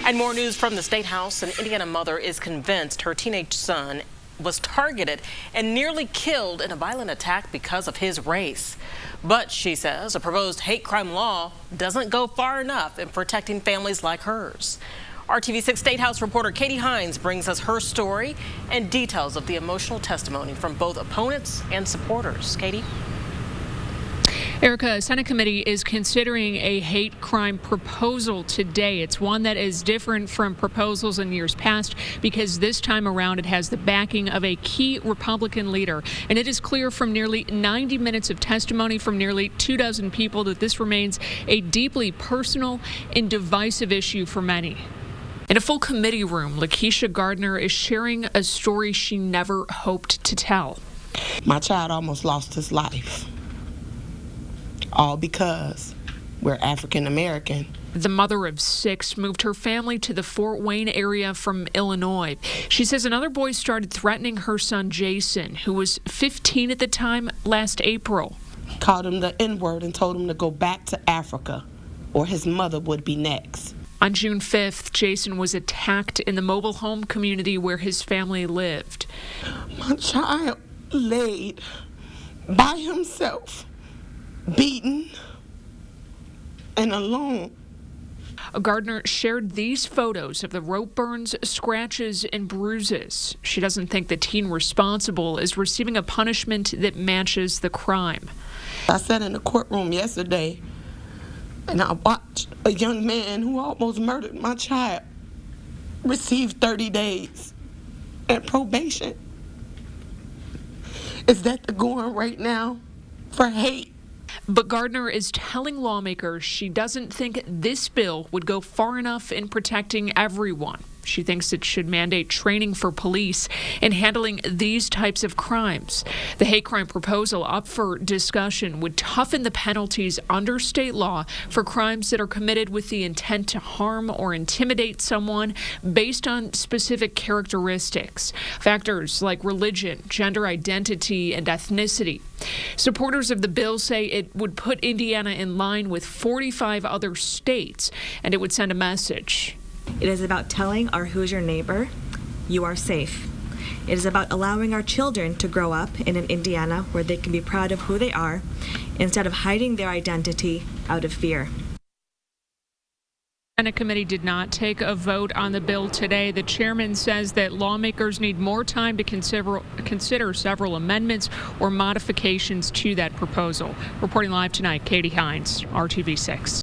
And more news from the State House. An Indiana mother is convinced her teenage son was targeted and nearly killed in a violent attack because of his race. But she says a proposed hate crime law doesn't go far enough in protecting families like hers. RTV6 State House reporter Katie Hines brings us her story and details of the emotional testimony from both opponents and supporters. Katie? Erica, a Senate committee is considering a hate crime proposal today. It's one that is different from proposals in years past because this time around it has the backing of a key Republican leader. And it is clear from nearly 90 minutes of testimony from nearly 24 people that this remains a deeply personal and divisive issue for many. In a full committee room, Lakeisha Gardner is sharing a story she never hoped to tell. My child almost lost his life. All because we're African American. The mother of 6 moved her family to the Fort Wayne area from Illinois. She says another boy started threatening her son Jason, who was 15 at the time, last April. Called him the N-word and told him to go back to Africa or his mother would be next. On June 5th, Jason was attacked in the mobile home community where his family lived. My child laid by himself, beaten and alone. Gardner shared these photos of the rope burns, scratches, and bruises. She doesn't think the teen responsible is receiving a punishment that matches the crime. I sat in the courtroom yesterday and I watched a young man who almost murdered my child receive 30 days and probation. Is that the going right now for hate? But Gardner is telling lawmakers she doesn't think this bill would go far enough in protecting everyone. She thinks it should mandate training for police in handling these types of crimes. The hate crime proposal up for discussion would toughen the penalties under state law for crimes that are committed with the intent to harm or intimidate someone based on specific characteristics, factors like religion, gender identity, and ethnicity. Supporters of the bill say it would put Indiana in line with 45 other states, and it would send a message. It is about telling our Hoosier neighbor, you are safe. It is about allowing our children to grow up in an Indiana where they can be proud of who they are instead of hiding their identity out of fear. The Senate committee did not take a vote on the bill today. The chairman says that lawmakers need more time to consider several amendments or modifications to that proposal. Reporting live tonight, Katie Hines, RTV6.